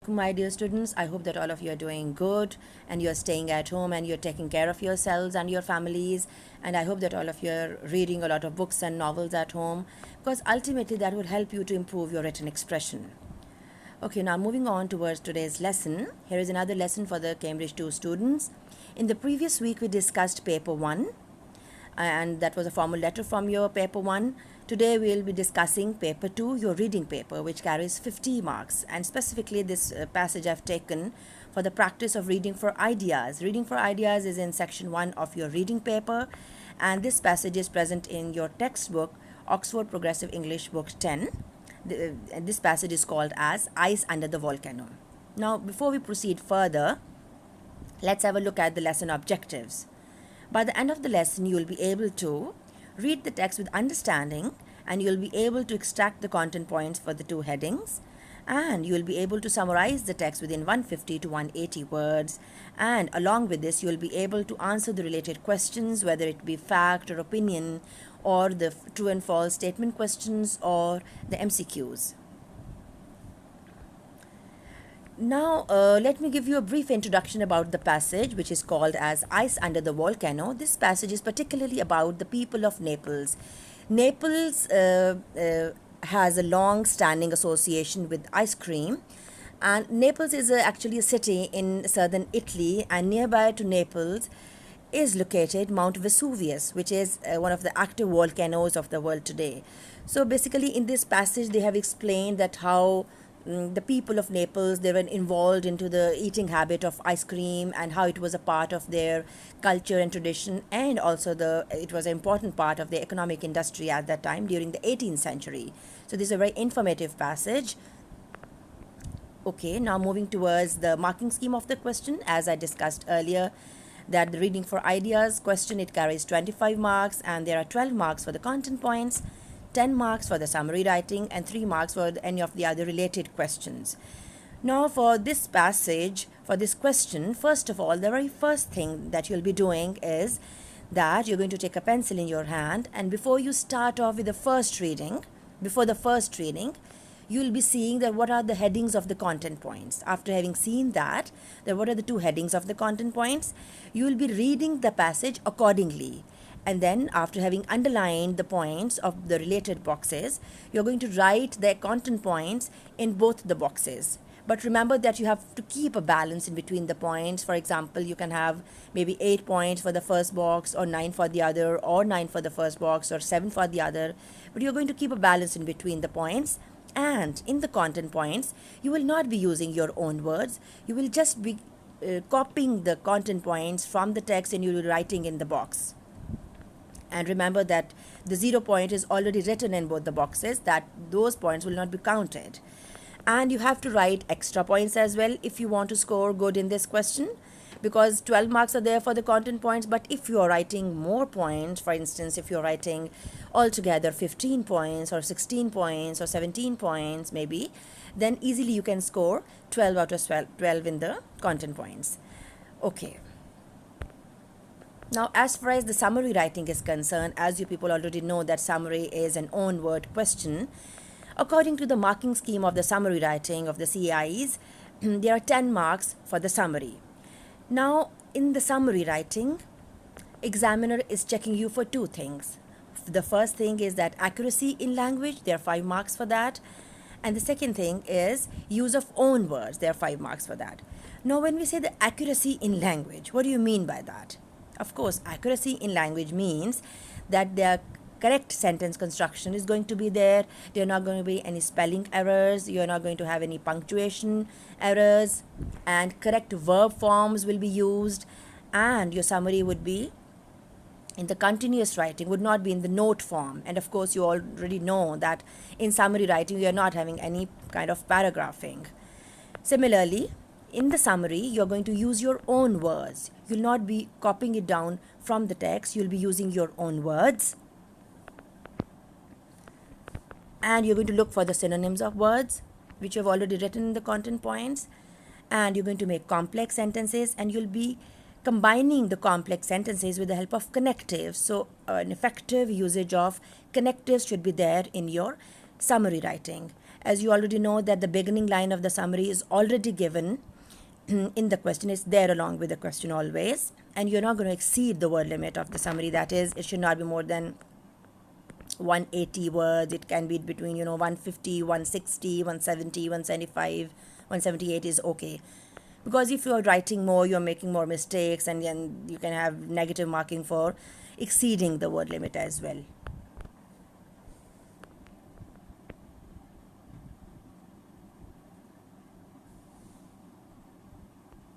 My dear students, I hope that all of you are doing good and you're staying at home and you're taking care of yourselves and your families. And I hope that all of you are reading a lot of books and novels at home, because ultimately that will help you to improve your written expression. Okay, now moving on towards today's lesson. Here is another lesson for the Cambridge 2 students. In the previous week, we discussed paper 1, and that was a formal letter from your paper 1. Today we will be discussing paper 2, your reading paper, which carries 50 marks, and specifically this passage I've taken for the practice of reading for ideas. Reading for ideas is in section 1 of your reading paper, and this passage is present in your textbook, Oxford Progressive English Book 10. This passage is called as Ice Under the Volcano. Now, before we proceed further, let's have a look at the lesson objectives. By the end of the lesson, you will be able to read the text with understanding, and you will be able to extract the content points for the two headings, and you will be able to summarize the text within 150 to 180 words, and along with this you will be able to answer the related questions, whether it be fact or opinion, or the true and false statement questions, or the MCQs. Now, let me give you a brief introduction about the passage, which is called as Ice Under the Volcano. This passage is particularly about the people of Naples. Naples has a long-standing association with ice cream, and Naples is actually a city in southern Italy, and nearby to Naples is located Mount Vesuvius, which is one of the active volcanoes of the world today. So basically in this passage they have explained that how the people of Naples, they were involved into the eating habit of ice cream, and how it was a part of their culture and tradition, and also it was an important part of the economic industry at that time during the 18th century. So this is a very informative passage. Okay, now moving towards the marking scheme of the question. As I discussed earlier, that the reading for ideas question, it carries 25 marks, and there are 12 marks for the content points, 10 marks for the summary writing, and 3 marks for any of the other related questions. Now for this passage, for this question, first of all, the very first thing that you'll be doing is that you're going to take a pencil in your hand, and before you start off with the first reading, you will be seeing that what are the headings of the content points. After having seen that what are the two headings of the content points, you will be reading the passage accordingly. And then after having underlined the points of the related boxes, you're going to write the content points in both the boxes. But remember that you have to keep a balance in between the points. For example, you can have maybe 8 points for the first box, or 9 for the other, or 9 for the first box, or 7 for the other. But you're going to keep a balance in between the points. And in the content points, you will not be using your own words. You will just be copying the content points from the text, and you will be writing in the box. And remember that the 0 point is already written in both the boxes, that those points will not be counted. And you have to write extra points as well if you want to score good in this question, because 12 marks are there for the content points. But if you are writing more points, for instance, if you're writing altogether 15 points or 16 points or 17 points maybe, then easily you can score 12 out of 12 in the content points. Okay. Now, as far as the summary writing is concerned, as you people already know that summary is an own word question. According to the marking scheme of the summary writing of the CAIs, there are 10 marks for the summary. Now, in the summary writing, examiner is checking you for 2 things. The first thing is that accuracy in language, there are 5 marks for that. And the second thing is use of own words, there are 5 marks for that. Now, when we say the accuracy in language, what do you mean by that? Of course, accuracy in language means that the correct sentence construction is going to be there. There are not going to be any spelling errors. You are not going to have any punctuation errors, and correct verb forms will be used, and your summary would be in the continuous writing, would not be in the note form. And of course, you already know that in summary writing, you are not having any kind of paragraphing. Similarly, in the summary, you're going to use your own words. You'll not be copying it down from the text. You'll be using your own words. And you're going to look for the synonyms of words, which you've already written in the content points. And you're going to make complex sentences, and you'll be combining the complex sentences with the help of connectives. So an effective usage of connectives should be there in your summary writing. as you already know that the beginning line of the summary is already given in the question. It's there along with the question always, and you're not going to exceed the word limit of the summary. That is, it should not be more than 180 words. It can be between 150, 160, 170, 175, 178 is okay. Because if you're writing more, you're making more mistakes, and then you can have negative marking for exceeding the word limit as well.